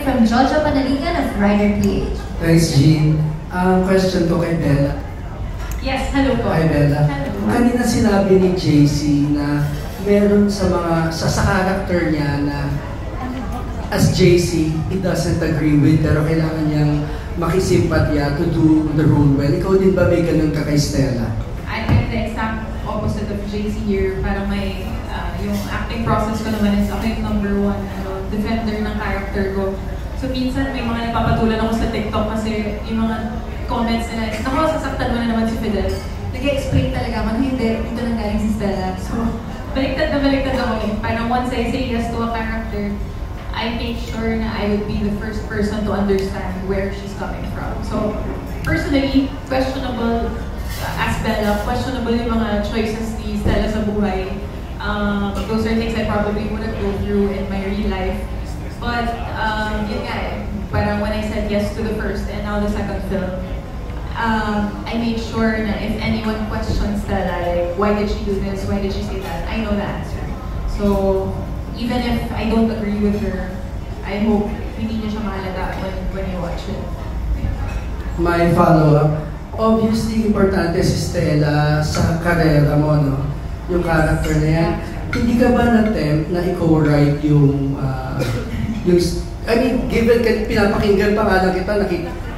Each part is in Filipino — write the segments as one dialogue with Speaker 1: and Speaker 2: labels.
Speaker 1: From Jojo Panaligan of Rider PH.
Speaker 2: Thanks, Jean. Question ko kay Bella.
Speaker 3: Yes, hello po.
Speaker 2: Hi, Bella.
Speaker 3: Hello.
Speaker 2: Kanina sinabi ni JC na meron sa character niya na as JC, he doesn't agree with, pero kailangan niyang makisimpatya to do the role well. Ikaw din ba may ganun ka kay Stella?
Speaker 3: I'm the exact opposite of JC here. Parang may, yung acting process ko naman is ako yung number one defender ng character ko. So minsan may mga napapatulan ako sa TikTok kasi yung mga comments nila, naku, sasaktan mo na naman si Fidel. Nag-explain talaga ako, hindi, dito nang galing si Stella. So, baliktad ako eh. Parang once I say yes to a character, I make sure na I would be the first person to understand where she's coming from. So, personally, questionable, as Bella, questionable yung mga choices ni Stella sa buhay. Those are things I probably wouldn't go through in my real life. But, yun nga eh, parang when I said yes to the first and now the second film, I made sure na if anyone questions Stella, like, why did she do this, why did she say that, I know the answer. So, even if I don't agree with her, I hope hindi niya siya mahalata when you watch it.
Speaker 2: My follow-up, obviously, importante si Stella sa karera mo, no? Yung character na yan. Hindi ka ba na-tempt na i-co-write yung I mean, given pinapakinggan pa nga lang kita,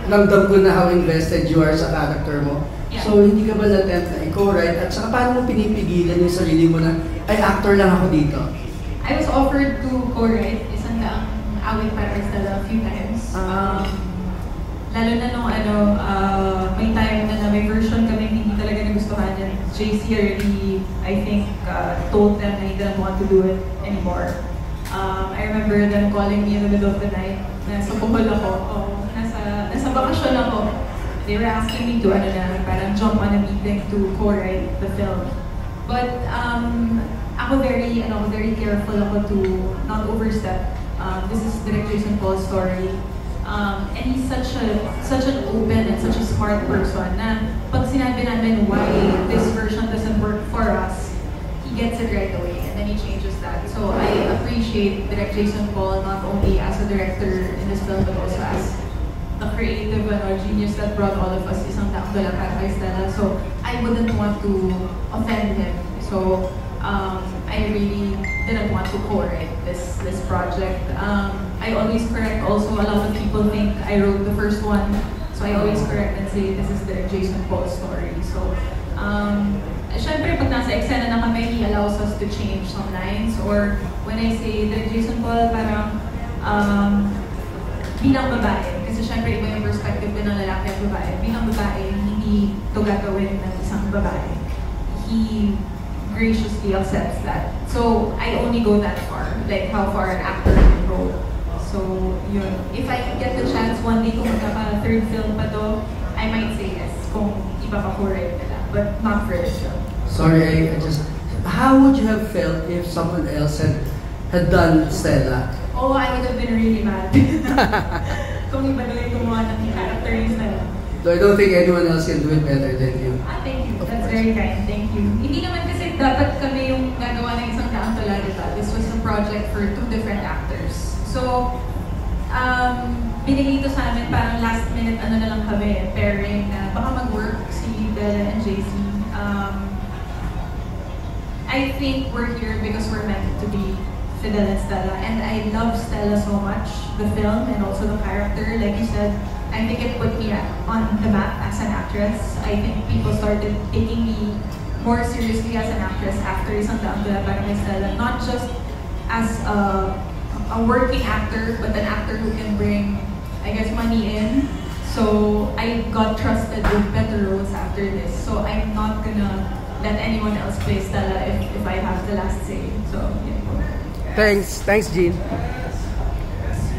Speaker 2: ramdam ko na how invested you are sa character mo.
Speaker 3: Yeah.
Speaker 2: So, hindi ka ba na-tempt na i-co-write? At saka paano mo pinipigilan yung sarili mo na, ay, actor lang ako dito?
Speaker 3: I was offered to co-write isang daang awit para Stella a few times. Lalo na nung may time na may version kami hindi talaga nagustuhan and JC already, I think, told them that he didn't want to do it anymore. I remember them calling me in the middle of the night. Nasa Bohol ako. Nasa bakasyon ako. They were asking me to parang jump on a meeting to co-write the film. But ako very careful ako to not overstep. This is Direk Jason Paul's story. And he's such an open and such a smart person na pag sinabi namin why this version doesn't work for us, he gets it right away and then he changes that. So I appreciate Direk Jason Paul not only as a director in this film but also as the creative genius that brought all of us isang taong dala para kay Stella. So I wouldn't want to offend him. So I really didn't want to co-write this project. I always correct also, a lot of people think I wrote the first one. So I always correct and say this is the Jason Paul story. So syempre pag nasa eksena na kami, he allows us to change some lines. Or when I say the Jason Paul, parang bilang babae. Kasi syempre iba yung perspective din ng lalaki at babae. Bilang babae, hindi ito gagawin ng isang babae. He graciously accepts that. So I only go that far, like how far an actor can go. So yun. If I get the chance one day kung magkaka-third film pa to, I might say yes kung iba pa co-write nila, but not for this film.
Speaker 2: Sorry, how would you have felt if someone else had done Stella?
Speaker 3: Oh, I would have been really mad. Kung iba na yung gumawa ng character yung Stella.
Speaker 2: So I don't think anyone else can do it better than you.
Speaker 3: Thank you. That's very kind. Thank you. Hindi naman kasi dapat kami yung gagawa ng isang daang tula, diba? This was a project for two different actors. So, binigay ito sa amin parang last minute na lang kami, pairing na baka mag-work si Bella and JC. I think we're here because we're meant to be Fidel and Stella, and I love Stella so much, the film and also the character. Like you said, I think it put me on the map as an actress. I think people started taking me more seriously as an actress after Isang Daang Tula para kay Stella, not just as a working actor, but an actor who can bring, I guess, money in. So I got trusted with better roles after this. So I'm not gonna let anyone else play Stella if I have the last say. So yeah.
Speaker 2: Thanks, Jean.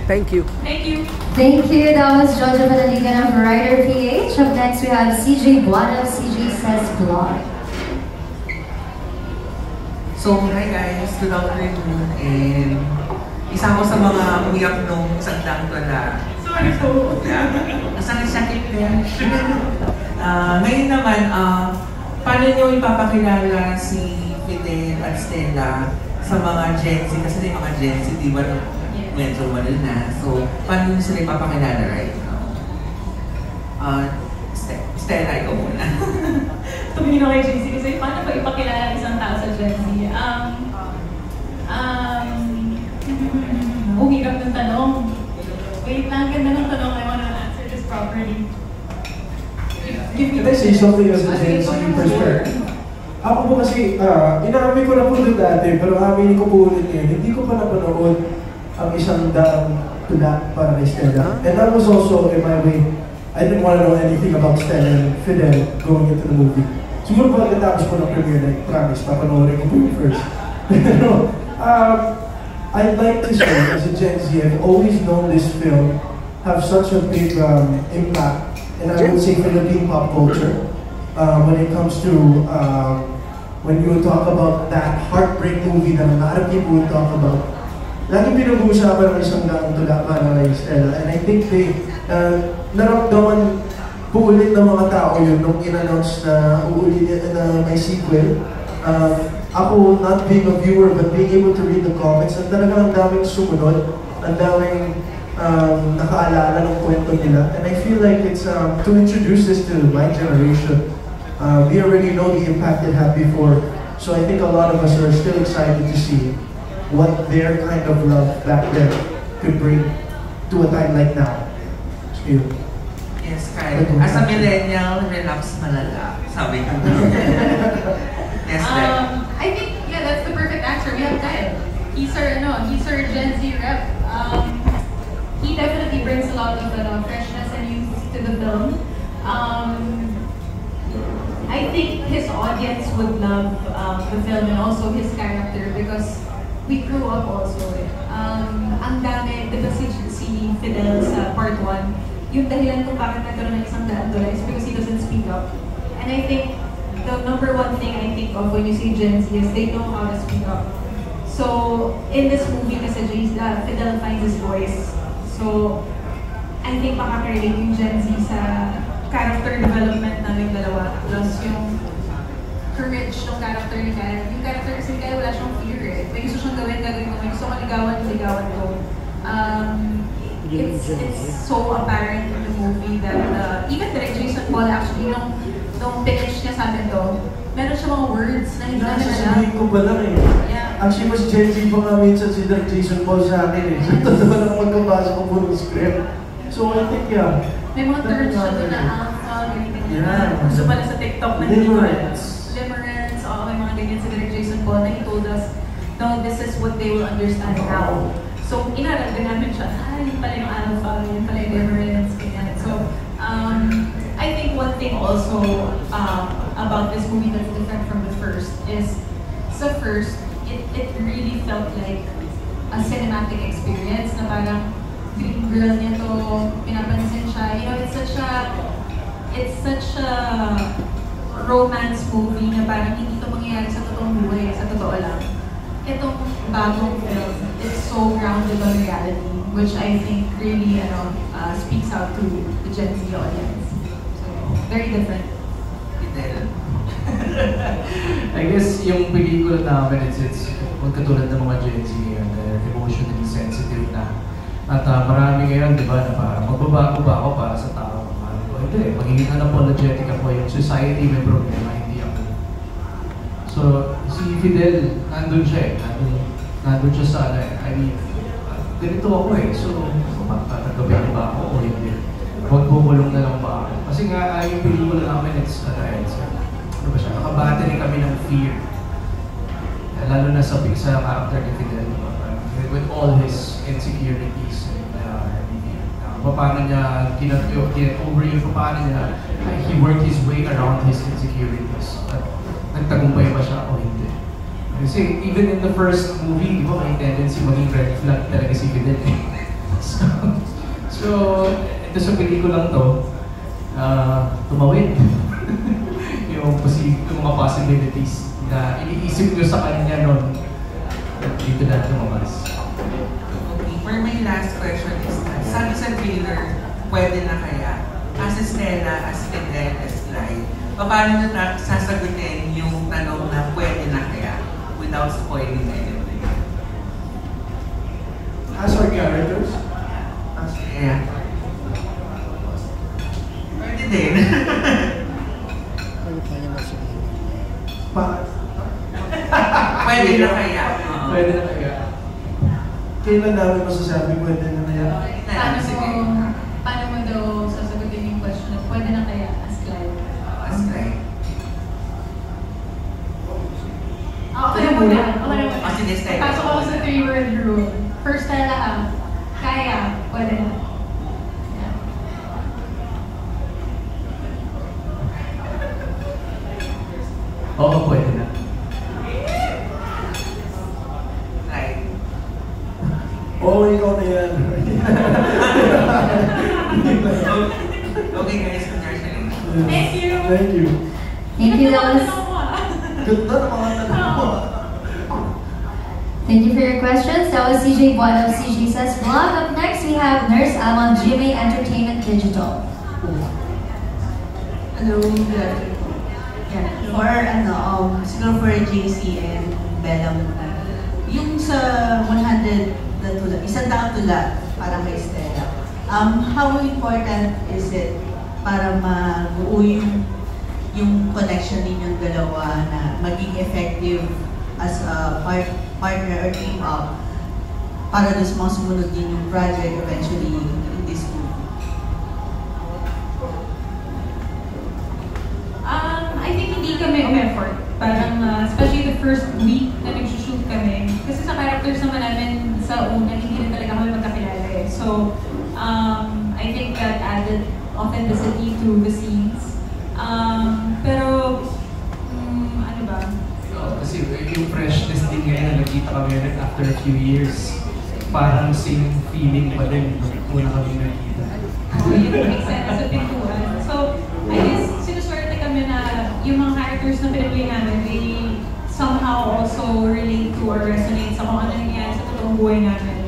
Speaker 2: Thank you.
Speaker 3: Thank you.
Speaker 1: Thank you. That was Jojo Panaligan of Rider PH. Up next, we have CJ Buano. CJ Says Vlog.
Speaker 4: So, hi guys. Good afternoon. And isa ako sa mga umiyak nung Isang Daang Tula.
Speaker 3: Sorry po.
Speaker 4: Sakit din. Ngayon naman, paano nyo ipapakilala si Fidel at Stella sa mga Gen Z? Kasi yung mga Gen Z, di ba? medyo manil na. So, paano nyo sila ipapakilala right now? Stella, ikaw muna.
Speaker 3: Tumingin ako kay JC kasi paano ba ipakilala isang tao sa Gen Z? Hirap ng tanong. Wait lang, ganda ng tanong. I wanna answer this properly.
Speaker 5: Can I say something as a Gen Z perspective? Ako po kasi, inaamin ko na po doon dati, pero aminin ko po ulit ngayon, hindi ko pa napanood ang isang daang tula para kay Stella. And that was also, in my way, I didn't want to know anything about Stella and Fidel going into the movie. Siguro po pagkatapos po ng premiere, like, promise, papanoorin ko po yung first. Pero, I'd like to say, as a Gen Z, I've always known this film have such a big impact, and I would say Philippine pop culture. When it comes to, when you talk about that heartbreak movie that a lot of people would talk about, lagi pinag-uusapan ng isang daang tula para kay Stella, and I think they, naramdaman po ulit ng mga tao yun nung in-announce na uulitin na may sequel. Ako, not being a viewer, but being able to read the comments, ang talagang ang daming sumunod, ang daming nakaalala ng kwento nila. And I feel like it's to introduce this to my generation. We already know the impact it had before, so I think a lot of us are still excited to see what their kind of love back then could bring to a time like now. So,
Speaker 4: yes, Kyle. As a millennial, relapse malala. Sabi ko. Yes,
Speaker 3: I think, yeah, that's the perfect answer. We have Kyle. He's our Gen Z rep. He definitely brings a lot of freshness and youth to the film. I think his audience would love the film and also his character because we grew up also. Ang dami, di ba si Fidel sa part 1, yung dahilan kung bakit nagkaroon ng isang daan doon is because he doesn't speak up. And I think the number one thing I think of when you say Gen Z is they know how to speak up. So in this movie kasi Fidel finds his voice. So I think makaka-relate yung Gen Z sa character development namin dalawa. Plus yung courage ng character ni Kyle. Yung character kasi ni Kyle wala siyang fear eh. May gusto siyang gawin ko. May gusto kong ligawan ko. It's so apparent in the movie that even direct Jason Paul actually nung finish niya sa atin to, meron siya mga words na hindi namin alam.
Speaker 5: Sasabihin ko pa lang eh.
Speaker 3: Yeah.
Speaker 5: Actually, mas Gen Z pa nga minsan si Direk Jason Paul sa akin eh. So, totoo lang magkabasa ko po ng script. So, I think, yeah.
Speaker 3: May mga terms siya doon na alpha, ganyan.
Speaker 5: Yeah.
Speaker 3: Gusto pala sa TikTok na hindi ko
Speaker 5: Limerence.
Speaker 3: Limerence, may mga ganyan si Direk Jason Paul na he told us, no, this is what they will understand now. So, inaral din namin siya, yun pala yung alpha, yun pala yung limerence, ganyan. So, I think one thing also about this movie that's different from the first is, sa first, it really felt like a cinematic experience na parang green girl niya to, pinapansin siya. You know, it's such a romance movie na parang hindi ito mangyayari sa totoong buhay, sa totoo lang. Itong bagong film, it's so grounded on reality, which I think really speaks out to the Gen Z audience. So, very different.
Speaker 6: I guess yung pelikula namin, it's magkatulad ng mga Gen Z ngayon, they're emotionally sensitive na. At marami ngayon, di ba, na parang magbabago ba ako para sa tao? Hindi, magiging unapologetic ako, yung society may problema, hindi ako. So, si Fidel, nandun siya nandun siya sa I mean, ganito ako eh, so, magtatagabihan ba ako o hindi? Magbubulong na lang ba ako? Kasi nga, yung pelikula namin, ano ba siya, nakabattery kami ng fear. Lalo na sa character ni Fidel, with all his insecurities and paano niya paano niya he worked his way around his insecurities. At nagtagumpay ba siya o hindi? Kasi even in the first movie, di ba, may tendency maging red flag talaga si Fidel. So ito sa pelikulang to, tumawid. yung mga possibilities na iniisip nyo sa kanya nun, dito na lumabas.
Speaker 4: Okay, for my last question is, sabi sa trailer, pwede na kaya? As Stella, as Fidel, as Lai, paano na sasagutin yung tanong na pwede na kaya without spoiling anything?
Speaker 5: As our characters?
Speaker 4: Yeah. Pwede din. Pwede na kaya.
Speaker 6: Pwede na kaya.
Speaker 5: Kailan namin masasabi pwede na kaya?
Speaker 3: Paano mo daw sasagutin yung question na pwede na kaya as Clyde?
Speaker 4: As Clyde.
Speaker 3: Okay na muna.
Speaker 4: Kasi this time.
Speaker 3: Pasok ako sa 3-word rule. First na lahat. Kaya, pwede na. Yeah.
Speaker 6: Oo, pwede na.
Speaker 4: Clyde.
Speaker 5: Oo, ikaw na yan.
Speaker 4: Okay guys, congratulations.
Speaker 3: Thank you.
Speaker 5: Thank you.
Speaker 1: Thank you, that was...
Speaker 5: Ganda ng mga tanong mo.
Speaker 1: Thank you for your questions. That was CJ Buano of CJ Says Vlog. Up next, we have Nurse Al on GMA Entertainment Digital.
Speaker 7: Hello, good afternoon. Yeah, siguro for JC and Bella muna. Yung sa 100 na tula, 100 tula para kay Stella, how important is it para mabuo yung connection ninyong dalawa na maging effective as a partner or team up para doon sa mga sumunod din yung project eventually in this movie?
Speaker 3: I think hindi kami effort. Parang, especially the first week na nag-shoot kami. Kasi sa characters naman namin sa una, hindi rin talaga kami magkakilala eh. So, I think that added authenticity to the scenes. Pero, ano ba?
Speaker 6: Kasi yung freshness din ngayon na nakita kami ulit after a few years, parang same feeling pa din nung una kami nakita.
Speaker 3: Oo, yun yung eksena sa pintuan. So, I guess, sinuswerte kami na yung mga characters na pinaplay namin, they somehow also relate to or resonate sa kung ano nangyayari sa totoong buhay namin.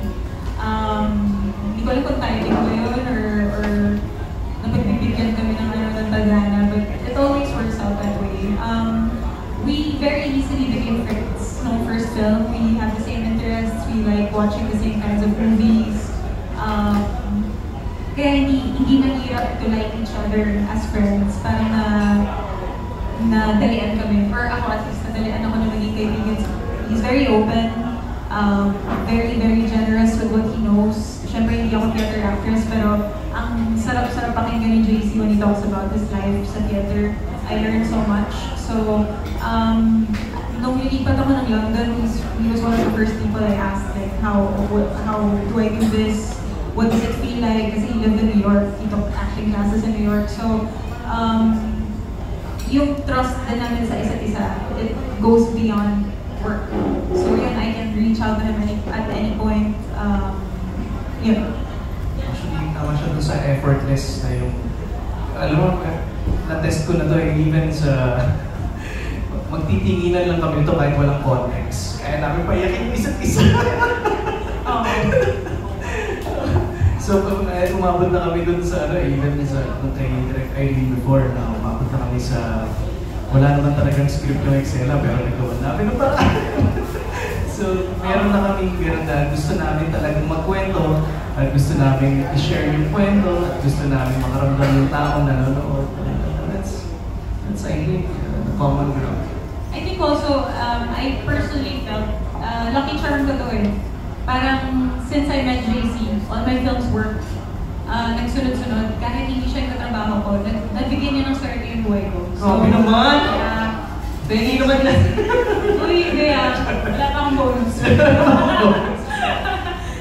Speaker 3: Hindi ko alam kung timing ko yun or napagbibigyan kami ng tagana, but it always works out that way. We very easily became friends. No first film, we have the same interests. We like watching the same kinds of movies. Kaya hindi mahirap to like each other as friends. Parang nadalian kami, or ako at least nadalian ako na maging kaibigan. He's very open, very, very generous with what he knows. Siyempre hindi ako theater actress, pero ang sarap-sarap pakinggan ni JC when he talks about his life sa theater. I learned so much. So, nung lilipat ako ng London, he was one of the first people I asked, like, how do I do this? What does it feel like? Kasi he lived in New York, he took acting classes in New York. So, yung trust din namin sa isa't isa, it goes beyond work. So yun, I can reach out to him at any point. Yun.
Speaker 6: Actually, tama siya doon sa effortless na yung, alam mo, na-test ko na to even sa magtitinginan lang kami ito kahit walang context. Kaya namin payakin yung isa't isa. So, umabot na kami dun sa, even sa, nung kay Direct Irene before, na umabot na kami sa, wala naman talagang script yung Excel, pero nagawa namin ng paraan. So, meron na kami ganun na gusto namin talagang magkwento, at gusto namin i-share yung kwento, at gusto namin makaramdam yung taong nanonood. That's I think, the common ground.
Speaker 3: I think also, I personally felt, lucky charm ko to eh. Parang, since I met JC, all my films worked. Nagsunod-sunod, kahit hindi siya yung katrabaho ko, nabigyan niya ng swerte yung buhay ko.
Speaker 4: Grabe naman! Penny naman lang!
Speaker 3: Uy, hindi wala pa akong bonus.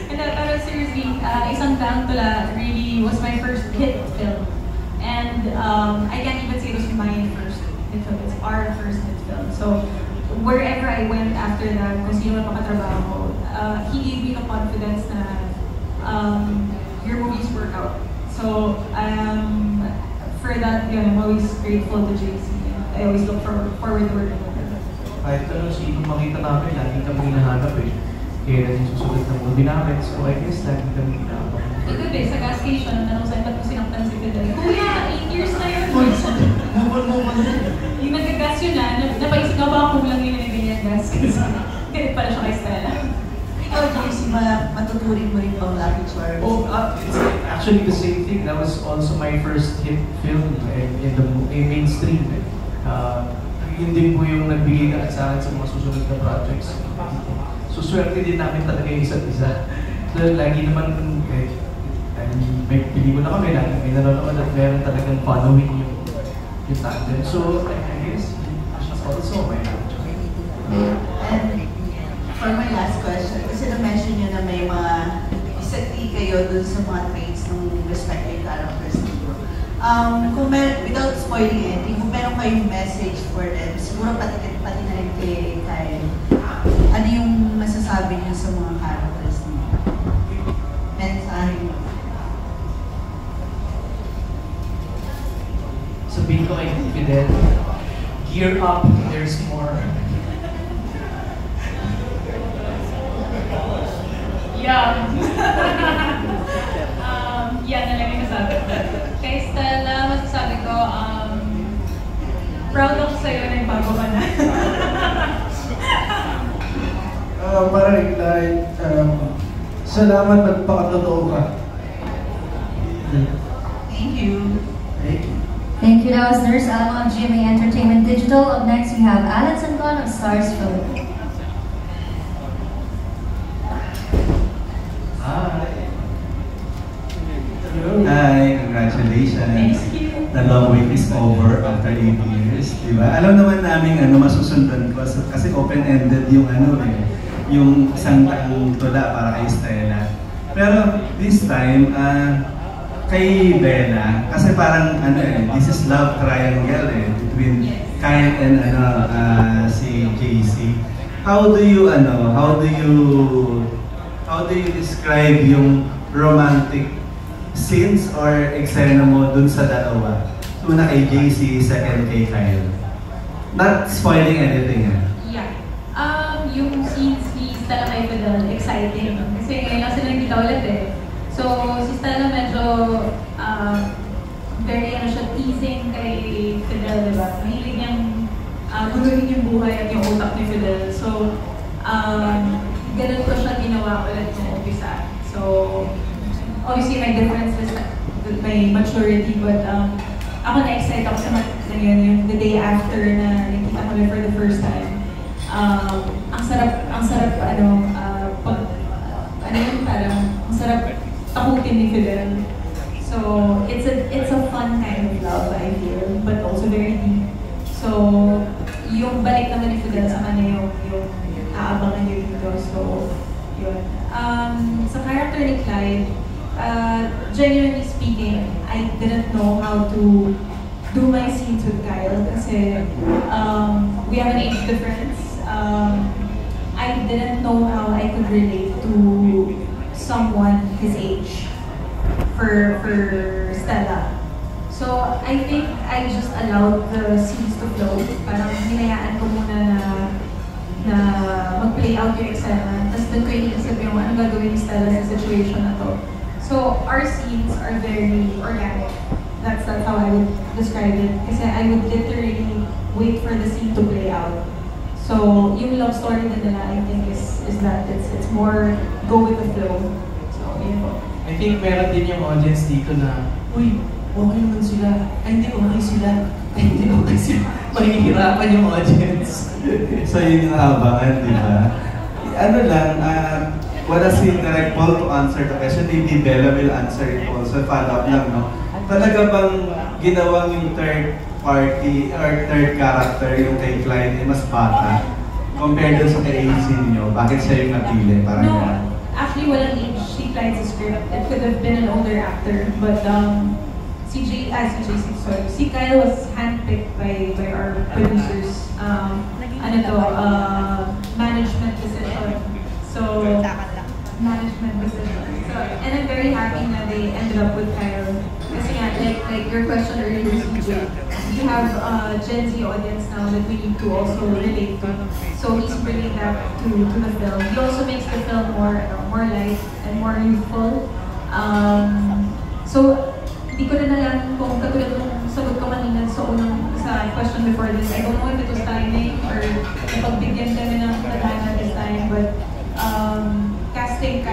Speaker 3: Pero seriously, Isang Taong Tula really was my first hit film. And I can't even say it was my first hit film, it's our first hit film. So, wherever I went after that, kung sino man makatrabaho ko, he gave me the confidence na your movies work out. So, for that, yun, I'm always grateful to JC. I always look forward to working with him.
Speaker 6: Kahit sino makita namin, lagi kami hinahanap eh. Kaya rin yung susunod ng movie namin. So I guess lagi kami hinahanap.
Speaker 3: Ito din, sa gas station, tanong sa'yo, ba't mo sinaktan si Fidel? Kuya, 8 years na yun.
Speaker 4: Move on.
Speaker 3: Yung nag-gas yun napaisip ka ba kung lang yun na ganyan gas? Kasi ganit pala siya kay Stella.
Speaker 7: Ikaw, JC, matuturing mo rin bang Lucky Charms?
Speaker 6: Oh, it's actually the same thing. That was also my first hit film in the mainstream. Yun din po yung nagbigay na sa akin sa mga susunod na projects. So, swerte din namin talaga yung isa't isa. So, lagi naman, may pelikula kami, lagi may nanonood at meron talagang following yung tandem. So, I guess, also my
Speaker 7: And for my last question, kasi na-mention nyo na may mga isagti kayo dun sa mga traits ng respective characters dito. Without spoiling anything, kung meron kayong message for them, siguro pati na rin kay Kyle, ano yung masasabi niyo sa mga characters niyo? Mensahe mo.
Speaker 6: Sabihin ko kay Fidel, gear up, there's more.
Speaker 3: Yeah. Yan na lang yung masasabi ko. Kay Stella, masasabi ko, proud ako sa'yo na bago ka na.
Speaker 5: Para rin salamat at pakatotoo ka.
Speaker 7: Thank you.
Speaker 5: Thank you.
Speaker 1: Thank you. That was Nurse Alma of GMA Entertainment Digital. Up next, we have Alan Sancon of Stars Philippines.
Speaker 8: Hi, congratulations.
Speaker 3: Thank you.
Speaker 8: The long wait is over after 8 years, di ba? Alam naman namin masusundan ko kasi open-ended yung yung isang taong tula para kay Stella. Pero this time, kay Bella, kasi parang this is love triangle between Kyle and si JC. How do you describe yung romantic scenes or eksena mo dun sa dalawa? Una kay JC, second kay Kyle. Not spoiling anything.
Speaker 3: Yeah. Yung scenes ni Stella kay Fidel, exciting. Kasi ngayon lang sila nagkita ulit eh. So, si Stella medyo very siya teasing kay Fidel, diba? Mahilig niyang guluhin yung buhay at yung utak ni Fidel. So, ganun ko siya ginawa ulit ng umpisa. So, obviously may differences, may maturity, but ako na-excite ako sa yung the day after na nakita ko for the first time. Ang sarap ang sarap takutin ni Fidel. So, it's a fun kind of love, I feel, but also very deep. So, yung balik naman ni Fidel sa kanya yung aabangan niyo dito. So, yun. Sa character ni Clyde, genuinely speaking, I didn't know how to do my scenes with Kyle kasi we have an age difference. I didn't know how I could relate to someone his age for Stella. So I think I just allowed the scenes to flow. Parang hinayaan ko muna na mag-play out yung eksena. Tapos doon ko iniisip yung ano gagawin ni Stella sa situation na to. So our scenes are very organic. That's how I would describe it. Kasi I would literally wait for the scene to play out. So yung love story na nila, I think is that it's more go with the flow. So yun po.
Speaker 6: I think meron din yung audience dito na, uy, okay naman sila. Ay, hindi okay sila. Ay, hindi okay sila. Mahihirapan yung audience.
Speaker 8: So yun yung abangan, di ba? What does he direct Paul to answer the question? Maybe Bella will answer it also. Follow up lang, no? Talaga bang ginawang yung third party or third character yung kay Clyde mas bata compared dun sa kay AC niyo? Bakit siya yung napili? Parang
Speaker 3: No, actually walang age si Clyde's script. It could have been an older actor, but si Kyle was handpicked by our producers. Management decision. So, management decision. So, and I'm very happy that they ended up with Kyle. Kasi nga, like your question earlier, CJ, we have Gen Z audience now that we need to also relate to. So he's bringing that to the film. He also makes the film more light and more youthful. So, hindi ko na alam kung katulad ng sagot ko kanina sa question before this. I don't know if it was timing or napagbigyan kami ng tadhana this time, but casting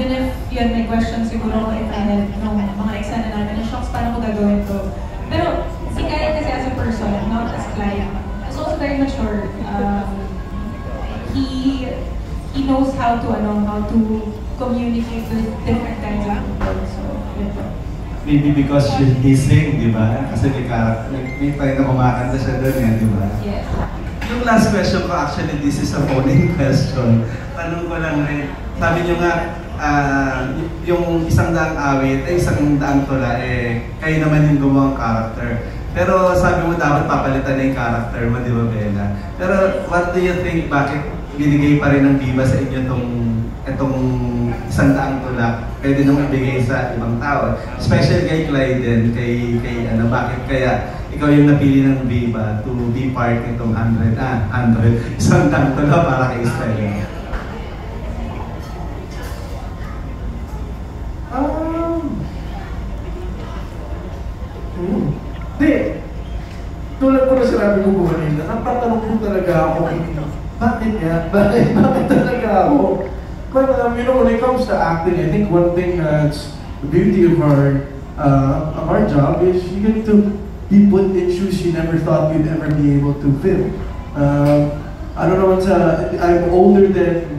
Speaker 3: even if yun, may questions siguro ako if I had nung mga eksena namin, na shocks, paano ko gagawin to? Pero si Kyle kasi as a person, not as Clyde, is also very mature. He knows how to communicate with different kinds of people. So, yun.
Speaker 8: Maybe because she's gising, di ba? Kasi may time na kumakanta siya doon yan, di ba?
Speaker 3: Yes.
Speaker 8: Yung last question ko, actually, this is a phone-in question. Tanong ko lang rin, sabi niyo nga, yung isang daang awit, isang daang tula, kayo naman yung gumawang character. Pero sabi mo dapat papalitan na yung character mo, di ba, Bella? Pero what do you think, bakit binigay pa rin ng Viva sa inyo itong isang daang tula? Pwede nung ibigay sa ibang tao. Especially kay Clyde din, bakit kaya ikaw yung napili ng Viva to be part nitong 100, isang daang tula para kay Stella?
Speaker 5: Hindi. Tulad ko na sinabi ko po kanina, napatanong po talaga ako, bakit nga? Bakit talaga ako? But when it comes to acting, I think one thing that's the beauty of our job is you get to be put in shoes you never thought you'd ever be able to fill. I don't know, I'm older than,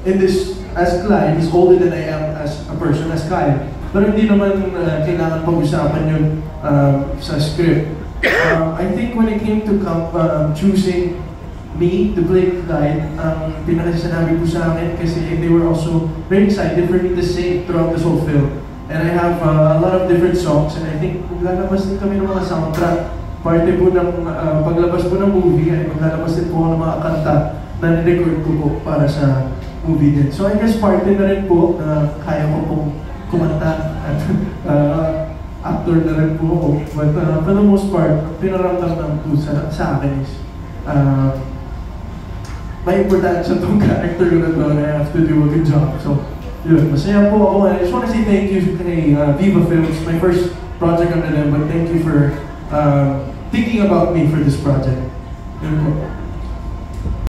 Speaker 5: in this, as Clyde, he's older than I am as a person, as Kyle. Pero hindi naman kailangan pag-usapan yun sa script. I think when it came to choosing me to play Clyde, pinakasanabi po sa akin kasi they were also very excited for me to sing throughout this whole film. And I have a lot of different songs, and I think maglalabas din kami ng mga soundtrack. Parte po ng paglabas po ng movie ay maglalabas din po ng mga kanta na nirecord ko po para sa movie din. So I guess parte na rin po na kaya ko pong kumanta at actor na rin po ako. But for the most part, pinaramdam lang po sa akin is may importansya itong character ko na to, and I have to do a good job. So, yun, masaya po ako. And I just want to say thank you kay Viva Films, my first project under them, but thank you for thinking about me for this project. Yun po.